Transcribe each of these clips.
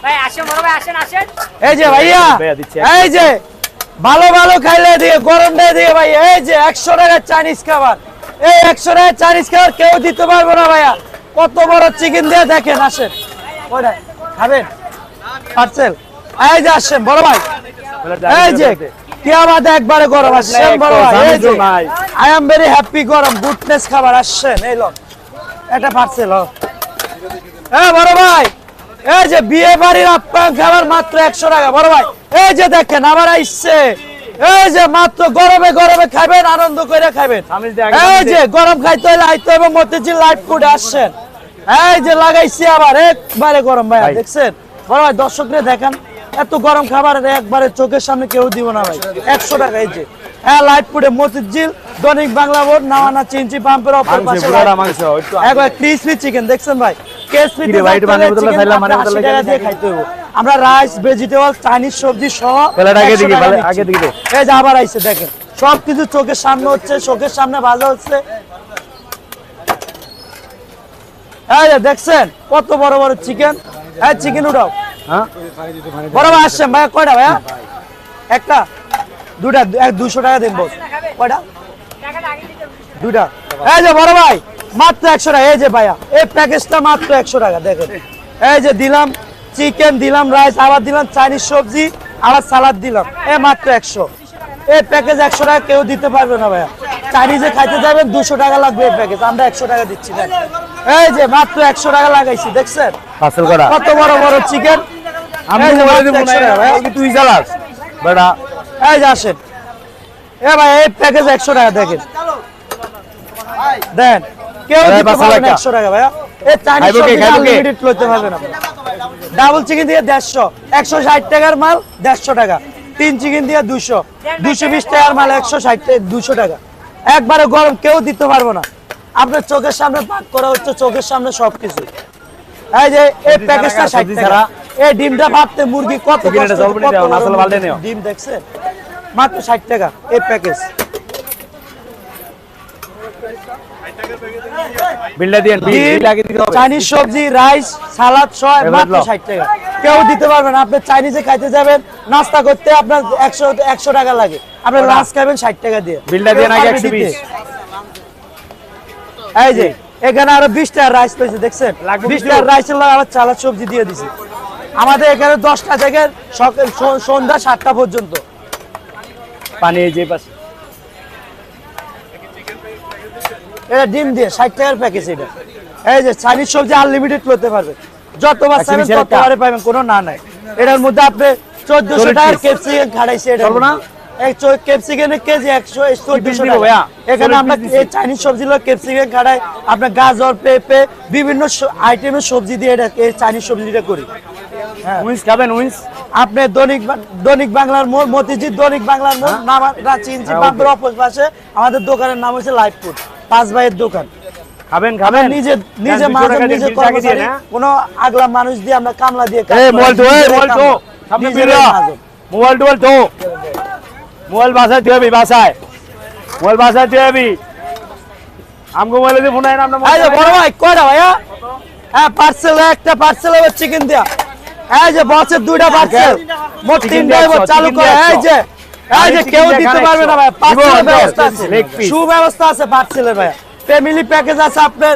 ভাই আসেন বড় ভাই আসেন আসেন। এই যে ভাইয়া এই যে ভালো ভালো খাইলে দিয়ে গরম দিয়ে দিয়ে ভাই এই যে 100 টাকা চাইনিজ খাবার এই 100 টাকা চাইনিজ খাবার কেউ দিতে পারবে না ভাইয়া কত বড় চিকেন দিয়ে দেখেন আসেন ওইটা খাবেন পার্সেল এই যে আসেন বড় ভাই এই যে কি আবাদ একবারে গরম আসেন বড় ভাই এই যে আই এম ভেরি হ্যাপি গরম গুডনেস খাবার আসেন এই লোন এটা পার্সেল হ্যাঁ বড় ভাই এই যে বিয়ে বাড়ির আপ্যায়ন খাবার মাত্র 100 টাকা বড় ভাই এই যে দেখেন আবার আইছে এই যে মাত্র গরমে গরমে খাবেন আনন্দ করে খাবেন এই যে গরম খাইতে হলে আইতে এবং মতিঝিল লাইভ ফুড আসছেন এই যে লাগাইছি আবার একবারে গরম ভাই দেখছেন বড় ভাই দর্শকরা দেখেন এত গরম খাবার একবারে চোখের সামনে কেউ দিব না ভাই 100 টাকা এই যে হ্যাঁ লাইভ ফুডে মতিঝিল দৈনিক বাংলা বোর্ড নাওয়ানা চিনচি পাম্পের অপর পাশে একবার ক্রিসপি চিকেন দেখছেন ভাই ক্রিসপি দিয়ে খাইতে হবে আমরা রাইস ভেজিটেবল চাইনিজ সবজি সহ আগে দিকে এই যে আবার আইছে দেখেন সবকিছু চোখের সামনে হচ্ছে চোখের সামনে ভাজা হচ্ছে এই যে দেখছেন কত বড় বড় চিকেন এই চিকেন উঠাও হ্যাঁ বড় ভাই আসছেন ভাই কয়টা ভাইয়া একটা দুটা 200 টাকা দেন বস কয়টা দুটা এই যে বড় ভাই মাত্র 100 টাকা এই যে ভাইয়া এই প্যাকেজটা মাত্র 100 টাকা দেখেন এই যে দিলাম চিকেন দিলাম রাইস আবার দিলাম চাইনিজ সবজি আবার সালাদ দিলাম এই মাত্র 100 এই প্যাকেজ 100 টাকা কেউ দিতে পারবে না ভাইয়া চাইনিজে খাইতে যাবেন 200 টাকা লাগবে এই প্যাকেজ আমরা 100 টাকা দিচ্ছি না এই যে মাত্র 100 টাকা লাগাইছি দেখছেন পার্সেল করা কত বড় বড় চিকেন আমি বলে দেব না ভাই তুই চালাস বড়া এই যে আসেন এ ভাই এই প্যাকেজ 100 টাকা দেখেন দেন কেউ দিতে পারবে না 100 টাকা ভাইয়া এই চাইনিজ সবজি আনলিমিটেড লইতে পারবে না ডাবল চিকেন দিয়ে 150 160 টাকার মাল 150 টাকা তিন চিকেন দিয়ে 200 220 টাকার মাল 160 200 টাকা একবারে গরম কেউ দিতে পারবে না আপনার চোখের সামনে পাক করা হচ্ছে চোখের সামনে সবকিছু এই যে এই প্যাকেজটা 60 টাকা এই ডিমটা ভাবতে মুরগি কত ডিম দেখছেন মাত্র 60 টাকা এই প্যাকেজ বিলটা দেন বিল আগে দিতে হবে চাইনিজ সবজি রাইস সালাদ সব মাত্র 60 টাকা কেউ দিতে পারবে না আপনি চাইনিজে খাইতে যাবেন নাস্তা করতে আপনার 100 টাকা লাগে আপনি লাঞ্চ খাবেন 60 টাকা দিয়ে বিলটা দেন আগে 120 এই যে এখানে আরো 20 টাকা রাইস পেয়েছে দেখছেন 20 টাকা রাইসের লাগে আবার সালাদ সবজি দিয়ে দিছি আমাদের এখানে 10টা থেকে সকাল সন্ধ্যা 7টা পর্যন্ত পানি যে পাশে এটা ডিম দিয়ে 60 টাকার প্যাকেজ এটা এই যে চাইনিজ সবজি আনলিমিটেড লইতে পারবে যতবার চাইবেন ততবারে পাবেন কোনো না নাই এটার মধ্যে আপনি 1400 টাকার ক্যাপসিকাম খাড়াইছে এটা বলবো না এক ক্যাপসিকামের কেজি 114 টাকা ভাইয়া এখানে আমরা এই চাইনিজ সবজিগুলো ক্যাপসিকাম খাড়াই আপনার গাজর পেঁপে বিভিন্ন আইটেমের সবজি দিয়ে এটা এই চাইনিজ সবজিটা করি উইন্স খাবেন উইন্স আপনি দৈনিক বাংলার মোড় মতিঝিল দৈনিক বাংলার মোড় নামানা চিনচি পাম্পের অপোজিট পাশে আমাদের দোকানের নাম হচ্ছে লাইভ ফুড 5 ভাইয়ের দোকান খাবেন খাবেন নিজে মাঝে নিজে কর্মচারী কোনো আগলা মানুষ দিয়ে আমরা কামলা দিয়ে এই মোবাইল তো সামনে বেরিয়ে মোবাইল তো মোবাইল বাসায় দিবি বাসায় মোবাইল বাসায় দিবি আমগো মোবাইলে দিয়ে ফোন আইন আমরা এই যে বড় ভাই কয়টা ভাইয়া হ্যাঁ পার্সেল একটা পার্সেল হবে চিকেন দিয়া এই যে বসের দুইটা পার্সেল মোট তিনটা চালু করে এই যে কেউ দিতে পারবে না ভাই পার্সেলের ব্যবস্থা আছে সুব্যবস্থা আছে পার্সেলের ভাই ফ্যামিলি প্যাকেজ আছে আপনার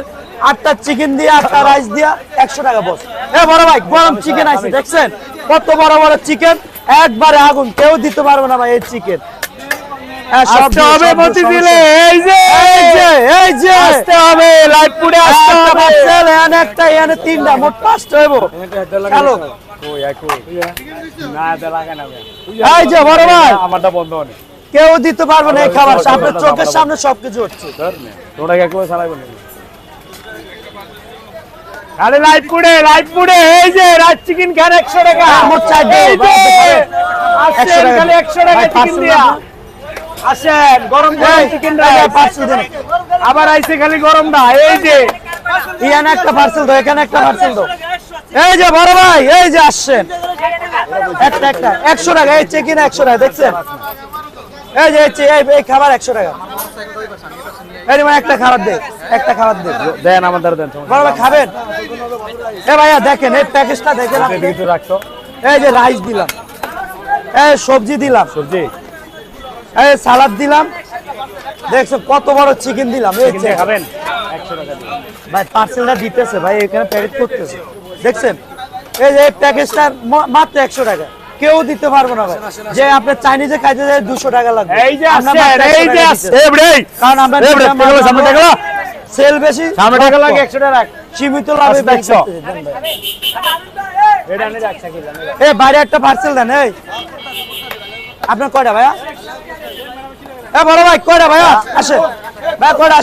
8টা চিকেন দিয়ে 8টা রাইস দিয়ে 100 টাকা বস এ বড় ভাই গরম চিকেন আছে দেখছেন কত বড় বড় চিকেন একবারে আগুন কেউ দিতে পারবে না ভাই এই চিকেন আসতে হবে মতিঝিলে এই যে আসতে হবে লাইভ ফুডে আসতে হবে পার্সেল একটা এখানে তিনটা মোট 5টা হইবো চলো না দে লাগা না এই যে বড় ভাই আমারটা বন্ধ হলো কেউ দিতে পারবে না এই খাবার আপনার চোখের সামনে সবকিছু হচ্ছে তোরা কি একবার চালাইবো না আরে লাইভ ফুডে এই যে রাত চিকেন খান 100 টাকা মোট 4 এই যে আসেন খালি 100 টাকা চিকেন দিয়া আসেন গরম চিকেন রাইস পার্সেল দেন আবার আইছে খালি গরমটা এই যে ইয়ানা একটা পার্সেল দাও এখানে একটা পার্সেল দাও এই যে বড় ভাই এই যে আসেন একটা 100 টাকা এই চিকেন 100 টাকা দেখছেন এই যে এই খাবার 100 টাকা এই মানে একটা খাবার দে দেন আমাদের দেন বড় ভাই খাবেন এ ভাইয়া দেখেন এই প্যাকেজটা দেখেন আপনি। কিছু রাখতো এই যে রাইস দিলাম, এই সবজি দিলাম, সবজি এই সালাদ দিলাম, দেখছো কত বড় চিকেন দিলাম। এই চিকেন খাবেন 100 টাকা দিয়ে ভাই পার্সেলটা দিতেছে ভাই, এখানে প্যাকেট করতেছে দেখছেন। এই যে প্যাকেজটা মাত্র 100 টাকা, কেউ দিতে পারবো না ভাই। যে আপনার চাইনিজে খাইতে যায় 200 টাকা লাগবে, এই যে আমরা আছে মাত্র 100 এই যে টাকা আছে দিতেছি। এ ব্রে কারণ আমরা এ ব্রে সামনে টাকা সেল বেশি, সামনে টাকা লাগে 100 টাকা রাখ সীমিত লাভে আচ্ছা, ব্যবসা 100 করতেছি। দেন ভাই। এটা নিয়ে রাখছা কি জানেন এই বাইরে একটা পার্সেল দেন। এই আপনার কয়টা ভাইয়া? এ বড় ভাই কয়টা ভাইয়া আসে ভাই, কয়টা?